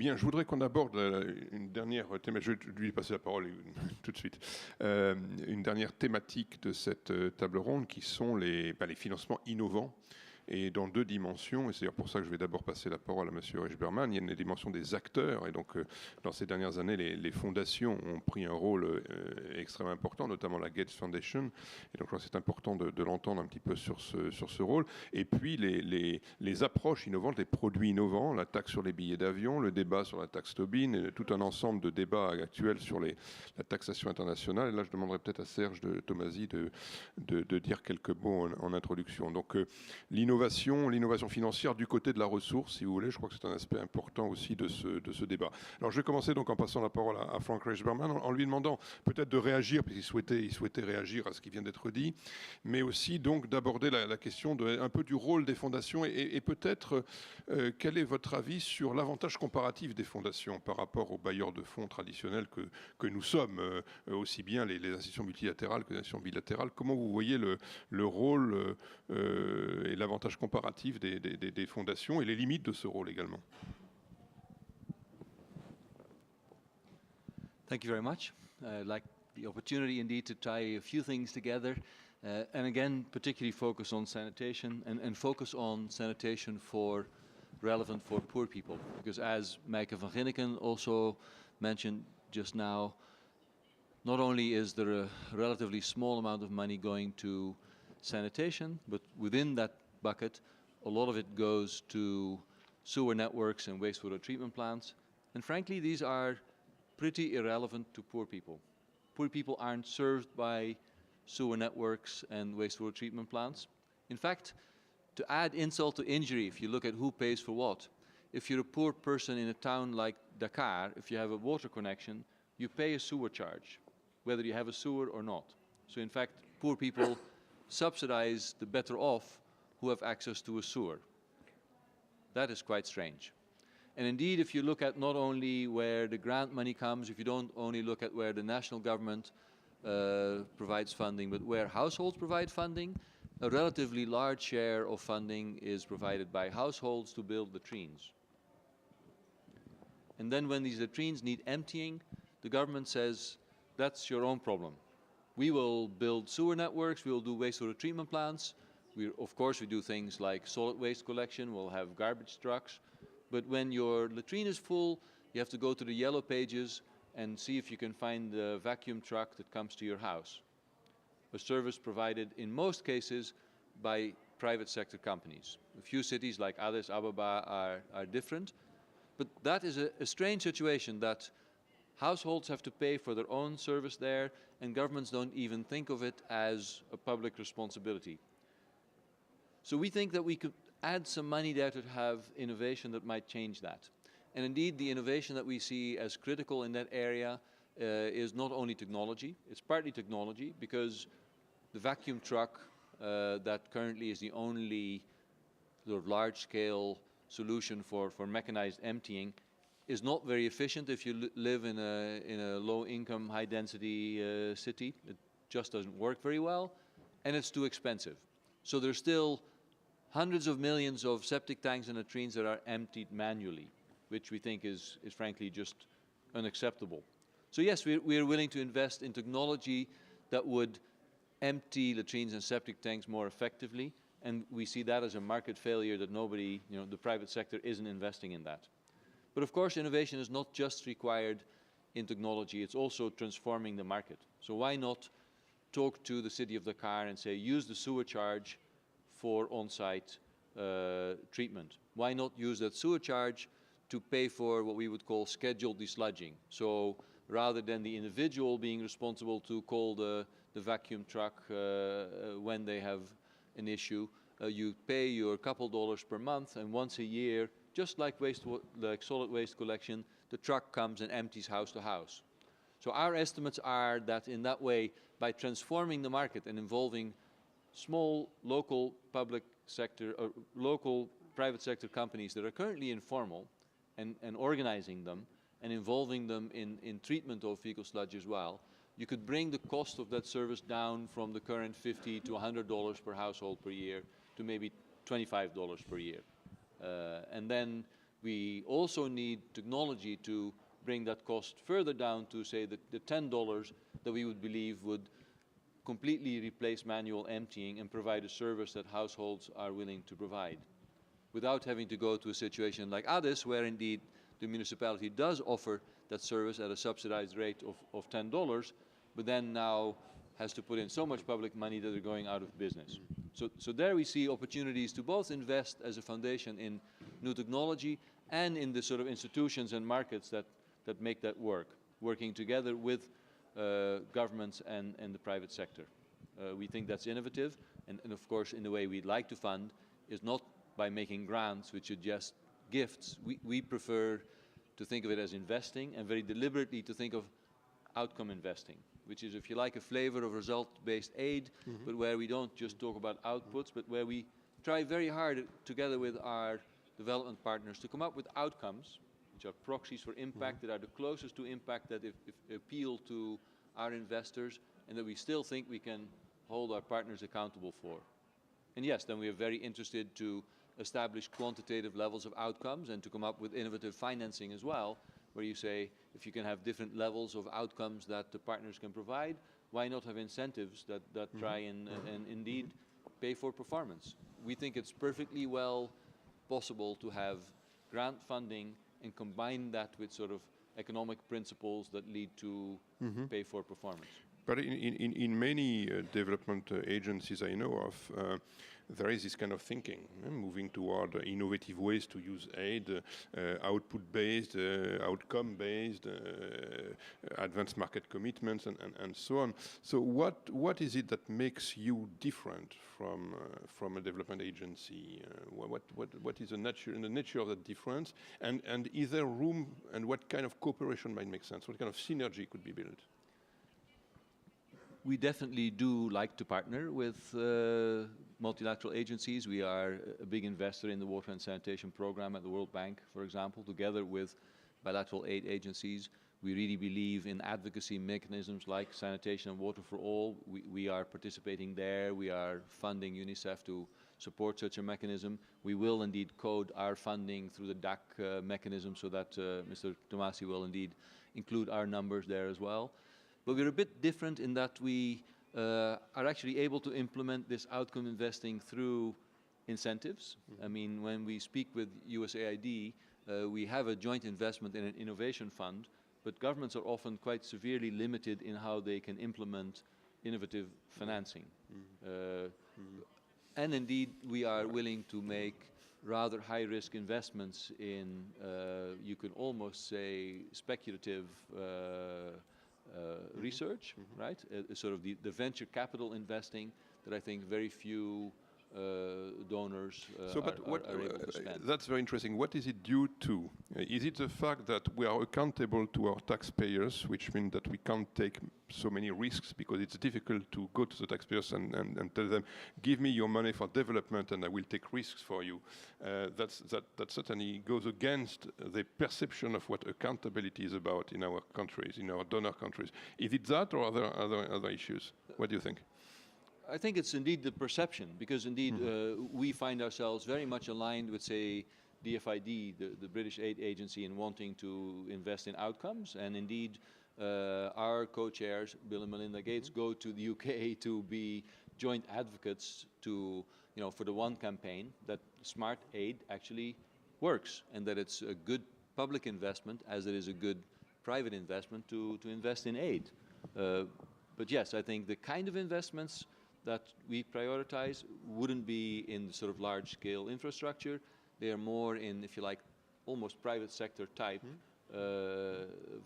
Bien, je voudrais qu'on aborde une dernière thématique, je vais lui passer la parole tout de suite, une dernière thématique de cette table ronde qui sont les financements innovants. Et dans deux dimensions, et c'est pour ça que je vais d'abord passer la parole à M. Richberman, il y a une dimension des acteurs, et donc dans ces dernières années, les fondations ont pris un rôle extrêmement important, notamment la Gates Foundation, et donc je crois que c'est important de l'entendre un petit peu sur ce rôle, et puis les approches innovantes, les produits innovants, la taxe sur les billets d'avion, le débat sur la taxe Tobin, et tout un ensemble de débats actuels sur la taxation internationale, et là je demanderai peut-être à Serge de Tomasi de dire quelques mots en introduction. Donc l'innovation financière du côté de la ressource, si vous voulez, je crois que c'est un aspect important aussi de ce débat. Alors je vais commencer donc en passant la parole à Frank Richberman, en lui demandant peut-être de réagir, puisqu'il souhaitait réagir à ce qui vient d'être dit, mais aussi donc d'aborder la question un peu du rôle des fondations et peut-être quel est votre avis sur l'avantage comparatif des fondations par rapport aux bailleurs de fonds traditionnels que nous sommes, aussi bien les institutions multilatérales que les institutions bilatérales. Comment vous voyez le rôle et l'avantage comparatif des fondations et les limites de ce rôle également? Thank you very much. I'd like the opportunity indeed to tie a few things together and again particularly focus on sanitation and focus on sanitation relevant for poor people, because as Meike van Ginneken also mentioned just now, not only is there a relatively small amount of money going to sanitation, but within that bucket, a lot of it goes to sewer networks and wastewater treatment plants. And frankly, these are pretty irrelevant to poor people. Poor people aren't served by sewer networks and wastewater treatment plants. In fact, to add insult to injury, if you look at who pays for what, if you're a poor person in a town like Dakar, if you have a water connection, you pay a sewer charge, whether you have a sewer or not. So in fact, poor people subsidize the better off who have access to a sewer. That is quite strange. And indeed, if you look at not only where the grant money comes, if you don't only look at where the national government provides funding, but where households provide funding, a relatively large share of funding is provided by households to build latrines. And then when these latrines need emptying, the government says, that's your own problem. We will build sewer networks, we will do wastewater treatment plants. Of course, we do things like solid waste collection, we'll have garbage trucks. But when your latrine is full, you have to go to the yellow pages and see if you can find the vacuum truck that comes to your house. A service provided in most cases by private sector companies. A few cities like Addis Ababa are different. But that is a strange situation that households have to pay for their own service there, and governments don't even think of it as a public responsibility. So we think that we could add some money there to have innovation that might change that. And indeed, the innovation that we see as critical in that area is not only technology, it's partly technology, because the vacuum truck that currently is the only sort of large-scale solution for mechanized emptying is not very efficient if you live in a low-income, high-density city. It just doesn't work very well, and it's too expensive. So there's still hundreds of millions of septic tanks and latrines that are emptied manually, which we think is frankly just unacceptable. So yes, we're willing to invest in technology that would empty latrines and septic tanks more effectively, and we see that as a market failure that nobody, the private sector isn't investing in that. But of course, innovation is not just required in technology, it's also transforming the market. So why not talk to the city of Dakar and say, use the sewer charge for on-site treatment? Why not use that sewer charge to pay for what we would call scheduled desludging? So rather than the individual being responsible to call the vacuum truck when they have an issue, you pay your couple dollars per month, and once a year, just like solid waste collection, the truck comes and empties house to house. So our estimates are that in that way, by transforming the market and involving small local public sector or local private sector companies that are currently informal and organizing them and involving them in treatment of fecal sludge as well, you could bring the cost of that service down from the current $50 to $100 per household per year to maybe $25 per year. And then We also need technology to bring that cost further down to, say, the $10 that we would believe would completely replace manual emptying and provide a service that households are willing to provide, without having to go to a situation like Addis, where indeed the municipality does offer that service at a subsidized rate of $10, but then now has to put in so much public money that they're going out of business. So there we see opportunities to both invest as a foundation in new technology and in the sort of institutions and markets that make that work, working together with governments and the private sector. We think that's innovative, and of course, in the way we'd like to fund is not by making grants, which are just gifts. We prefer to think of it as investing, and very deliberately to think of outcome investing, which is, if you like, a flavor of result-based aid, but where we don't just talk about outputs, but where we try very hard together with our development partners to come up with outcomes, which are proxies for impact, that are the closest to impact that if appeal to our investors, and that we still think we can hold our partners accountable for. And yes, then we are very interested to establish quantitative levels of outcomes and to come up with innovative financing as well, where you say, if you can have different levels of outcomes that the partners can provide, why not have incentives that try and indeed pay for performance? We think it's perfectly well possible to have grant funding and combine that with sort of economic principles that lead to pay for performance. But in many development agencies I know of, there is this kind of thinking, moving toward innovative ways to use aid, output-based, outcome-based, advanced market commitments, and so on. So what is it that makes you different from a development agency? What is the nature of that difference? And is there room, and what kind of cooperation might make sense? What kind of synergy could be built? We definitely do like to partner with multilateral agencies. We are a big investor in the Water and Sanitation Program at the World Bank, for example, together with bilateral aid agencies. We really believe in advocacy mechanisms like Sanitation and Water for All. We are participating there. We are funding UNICEF to support such a mechanism. We will indeed code our funding through the DAC mechanism, so that Mr. Tomasi will indeed include our numbers there as well. But we're a bit different in that we are actually able to implement this outcome investing through incentives. I mean, when we speak with USAID, we have a joint investment in an innovation fund, but governments are often quite severely limited in how they can implement innovative financing. And indeed, we are willing to make rather high-risk investments in, you could almost say, speculative research, right? Sort of the venture capital investing that I think very few donors are able to spend. That's very interesting. What is it due to? Is it the fact that we are accountable to our taxpayers, which means that we can't take so many risks because it's difficult to go to the taxpayers and tell them, give me your money for development and I will take risks for you? That certainly goes against the perception of what accountability is about in our countries, in our donor countries. Is it that or other issues? What do you think? I think it's indeed the perception, because indeed we find ourselves very much aligned with, say, DFID, the British aid agency, in wanting to invest in outcomes. And indeed, our co-chairs, Bill and Melinda Gates, go to the UK to be joint advocates to, for the one campaign, that smart aid actually works, and that it's a good public investment as it is a good private investment to invest in aid. But yes, I think the kind of investments that we prioritize wouldn't be in the sort of large-scale infrastructure. They are more in, if you like, almost private sector type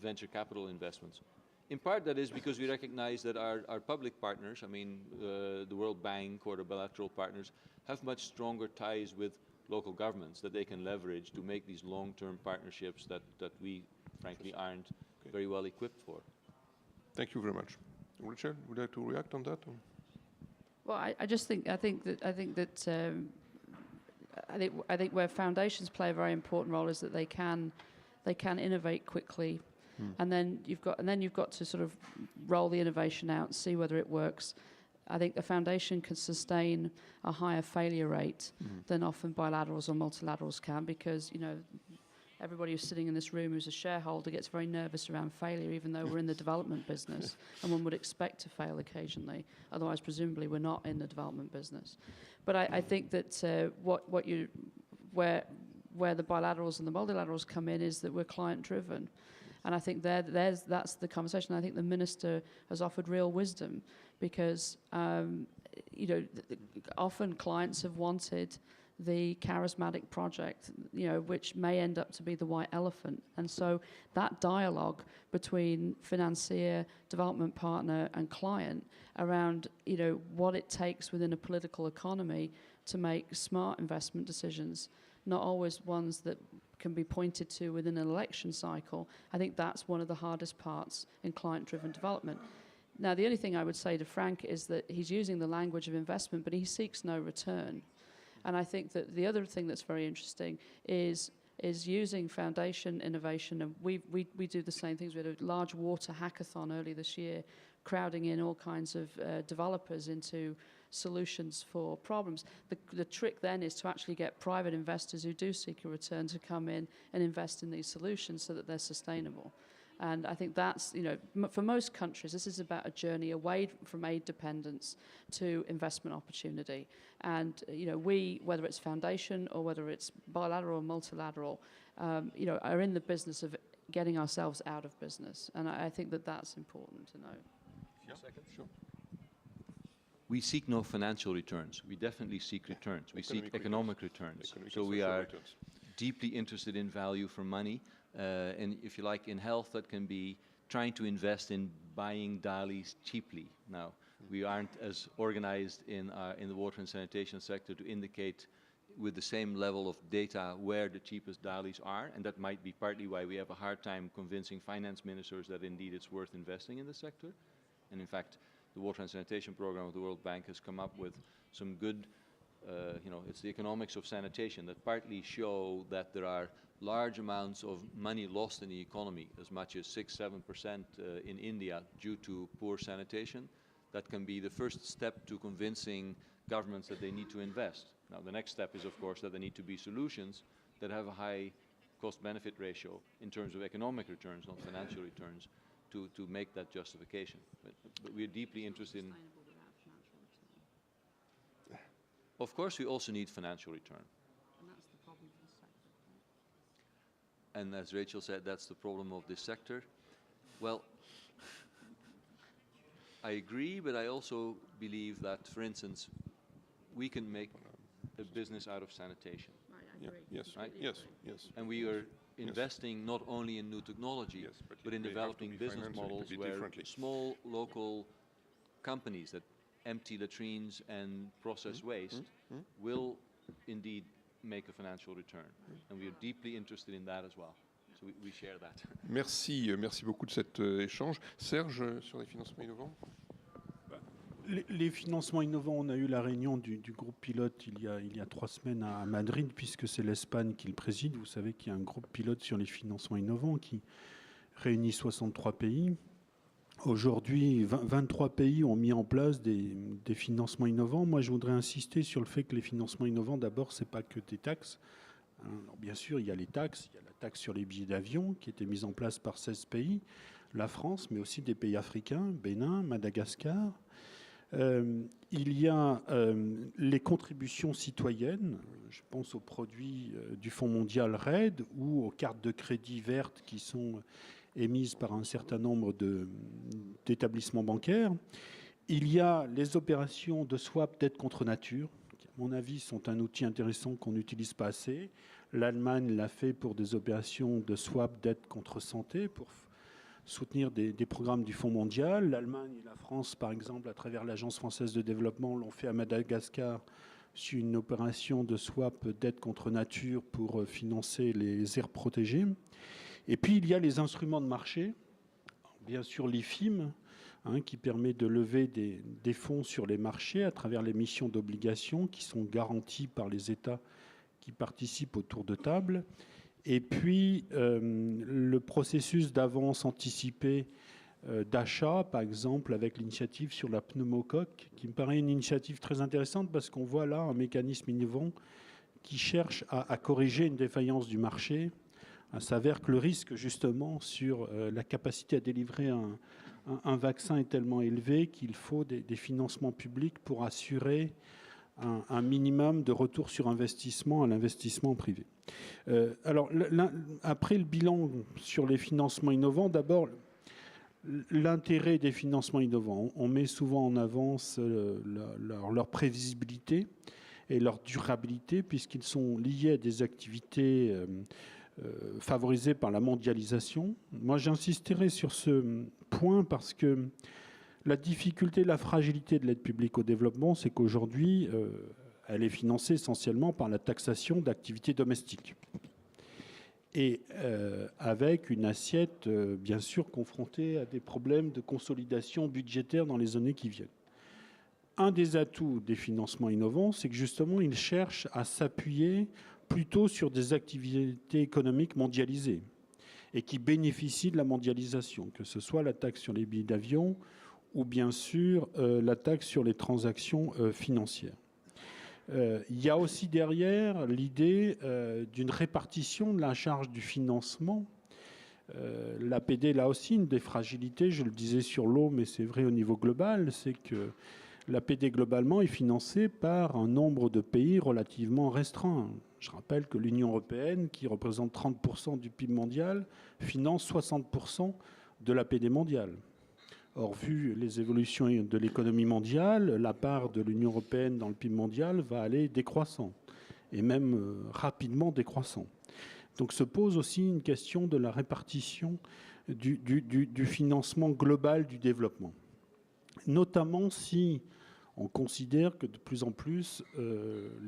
venture capital investments. In part, that is because we recognize that our public partners, I mean, the World Bank or the bilateral partners, have much stronger ties with local governments that they can leverage to make these long-term partnerships that we, frankly, aren't very well equipped for. Thank you very much. Richard, would you like to react on that? Or? Well, I think where foundations play a very important role is that they can innovate quickly, and then you've got to sort of roll the innovation out and see whether it works. I think the foundation can sustain a higher failure rate than often bilaterals or multilaterals can, because everybody who's sitting in this room who's a shareholder gets very nervous around failure, even though we're in the development business, and one would expect to fail occasionally. Otherwise, presumably, we're not in the development business. But I think that where the bilaterals and the multilaterals come in is that we're client-driven. And I think that's the conversation. I think the minister has offered real wisdom because, often clients have wanted the charismatic project, which may end up to be the white elephant. And so that dialogue between financier, development partner, and client around, what it takes within a political economy to make smart investment decisions, not always ones that can be pointed to within an election cycle. I think that's one of the hardest parts in client-driven development. Now, the only thing I would say to Frank is that he's using the language of investment, but he seeks no return. And I think that the other thing that's very interesting is using foundation innovation, and we do the same things. We had a large water hackathon early this year, crowding in all kinds of developers into solutions for problems. The trick then is to actually get private investors who do seek a return to come in and invest in these solutions so that they're sustainable. And I think that's, for most countries, this is about a journey away from aid dependence to investment opportunity. And, we, whether it's foundation or whether it's bilateral or multilateral, are in the business of getting ourselves out of business. And I think that that's important to know. Yeah, sure. We seek no financial returns. We definitely seek returns. We seek economic returns. So we are deeply interested in value for money. And if you like, in health, that can be trying to invest in buying dialyes cheaply. Now, we aren't as organized in the water and sanitation sector to indicate with the same level of data where the cheapest dialyes are, and that might be partly why we have a hard time convincing finance ministers that indeed it's worth investing in the sector. And in fact, the water and sanitation program of the World Bank has come up with some good, it's the economics of sanitation that partly show that there are large amounts of money lost in the economy, as much as 6-7% in India due to poor sanitation. That can be the first step to convincing governments that they need to invest. Now, the next step is, of course, that there need to be solutions that have a high cost-benefit ratio in terms of economic returns, not financial returns, to make that justification. But we're deeply interested in... Of course, we also need financial return. And that's the problem for the sector. And as Rachel said, that's the problem of this sector. Well, I agree, but I also believe that, for instance, we can make a business out of sanitation. Right, I agree. Yes, right? Yes. And we are investing not only in new technology, but in developing business models where small local companies that empty latrines and process waste will indeed make a financial return. And we are deeply interested in that as well. So we share that. Merci beaucoup de cet échange. Serge, sur les financements innovants? Les financements innovants, on a eu la réunion du groupe pilote il y a 3 semaines à Madrid, puisque c'est l'Espagne qui le préside. Vous savez qu'il y a un groupe pilote sur les financements innovants qui réunit 63 pays. Aujourd'hui, 23 pays ont mis en place des financements innovants. Moi, je voudrais insister sur le fait que les financements innovants, d'abord, ce n'est pas que des taxes. Alors, bien sûr, il y a les taxes. Il y a la taxe sur les billets d'avion qui a été mise en place par 16 pays, la France, mais aussi des pays africains, Bénin, Madagascar. Il y a les contributions citoyennes, je pense aux produits du Fonds mondial RED ou aux cartes de crédit vertes qui sont émises par un certain nombre d'établissements bancaires. Il y a les opérations de swap dette contre nature, qui, à mon avis, sont un outil intéressant qu'on n'utilise pas assez. L'Allemagne l'a fait pour des opérations de swap dette contre santé, pour soutenir des programmes du Fonds mondial. L'Allemagne et la France, par exemple, à travers l'Agence française de développement, l'ont fait à Madagascar sur une opération de swap dette contre nature pour financer les aires protégées. Et puis, il y a les instruments de marché, bien sûr l'IFIM, qui permet de lever des fonds sur les marchés à travers l'émission d'obligations qui sont garanties par les États qui participent au tour de table. Et puis, le processus d'avance anticipée d'achat, par exemple, avec l'initiative sur la pneumocoque, qui me paraît une initiative très intéressante parce qu'on voit là un mécanisme innovant qui cherche à corriger une défaillance du marché s'avère que le risque justement sur la capacité à délivrer un vaccin est tellement élevé qu'il faut des financements publics pour assurer un minimum de retour sur investissement à l'investissement privé. Alors, après le bilan sur les financements innovants, d'abord, l'intérêt des financements innovants. On met souvent en avance leur prévisibilité et leur durabilité, puisqu'ils sont liés à des activités favorisées par la mondialisation. Moi, j'insisterai sur ce point parce que la difficulté, la fragilité de l'aide publique au développement, c'est qu'aujourd'hui, elle est financée essentiellement par la taxation d'activités domestiques. Et avec une assiette, bien sûr, confrontée à des problèmes de consolidation budgétaire dans les années qui viennent. Un des atouts des financements innovants, c'est que justement, ils cherchent à s'appuyer plutôt sur des activités économiques mondialisées et qui bénéficient de la mondialisation, que ce soit la taxe sur les billets d'avion ou bien sûr la taxe sur les transactions financières. Il y a aussi derrière l'idée d'une répartition de la charge du financement. L'APD, là aussi, une des fragilités, je le disais sur l'eau, mais c'est vrai au niveau global, c'est que l'APD globalement est financée par un nombre de pays relativement restreint. Je rappelle que l'Union européenne, qui représente 30% du PIB mondial, finance 60% de l'APD mondiale. Or, vu les évolutions de l'économie mondiale, la part de l'Union européenne dans le PIB mondial va aller décroissant, et même rapidement décroissant. Donc se pose aussi une question de la répartition du financement global du développement. Notamment si on considère que de plus en plus,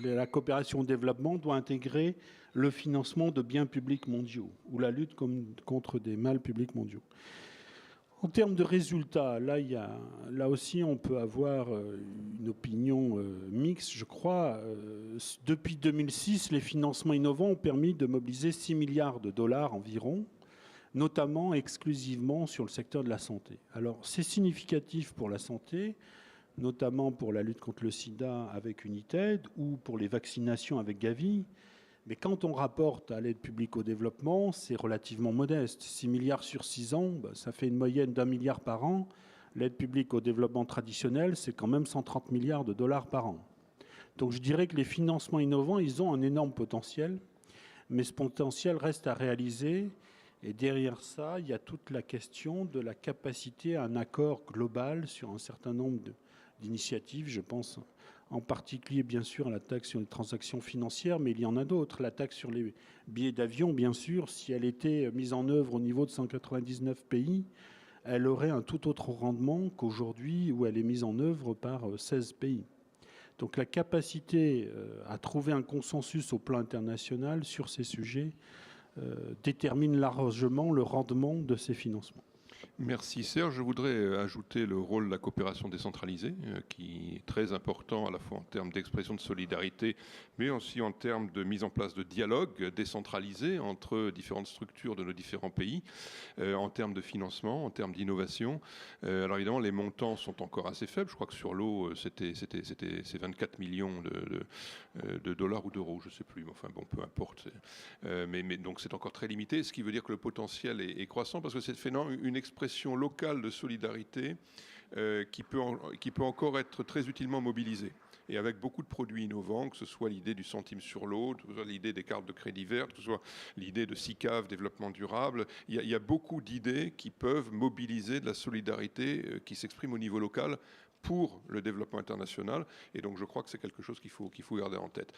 la coopération au développement doit intégrer le financement de biens publics mondiaux ou la lutte contre des mâles publics mondiaux. En termes de résultats, là aussi, on peut avoir une opinion mixte, je crois. Depuis 2006, les financements innovants ont permis de mobiliser 6 milliards de dollars environ, notamment exclusivement sur le secteur de la santé. Alors, c'est significatif pour la santé, notamment pour la lutte contre le sida avec United ou pour les vaccinations avec Gavi. Mais quand on rapporte à l'aide publique au développement, c'est relativement modeste. 6 milliards sur 6 ans, ça fait une moyenne d'1 milliard par an. L'aide publique au développement traditionnel, c'est quand même 130 milliards de dollars par an. Donc je dirais que les financements innovants, ils ont un énorme potentiel, mais ce potentiel reste à réaliser. Et derrière ça, il y a toute la question de la capacité à un accord global sur un certain nombre d'initiatives. Je pense en particulier, bien sûr, à la taxe sur les transactions financières, mais il y en a d'autres. La taxe sur les billets d'avion, bien sûr, si elle était mise en œuvre au niveau de 199 pays, elle aurait un tout autre rendement qu'aujourd'hui où elle est mise en œuvre par 16 pays. Donc la capacité à trouver un consensus au plan international sur ces sujets détermine largement le rendement de ces financements. Merci Serge. Je voudrais ajouter le rôle de la coopération décentralisée, qui est très important à la fois en termes d'expression de solidarité, mais aussi en termes de mise en place de dialogue décentralisé entre différentes structures de nos différents pays, en termes de financement, en termes d'innovation. Alors évidemment, les montants sont encore assez faibles. Je crois que sur l'eau, c'est 24 millions de dollars ou d'euros, je ne sais plus. Enfin bon, peu importe. Mais donc c'est encore très limité, ce qui veut dire que le potentiel est croissant, parce que c'est finalement une expression locale de solidarité qui peut encore être très utilement mobilisée. Et avec beaucoup de produits innovants, que ce soit l'idée du centime sur l'eau, que ce soit l'idée des cartes de crédit vert, que ce soit l'idée de SICAV, développement durable, il y a beaucoup d'idées qui peuvent mobiliser de la solidarité qui s'exprime au niveau local pour le développement international. Et donc je crois que c'est quelque chose qu'il faut garder en tête.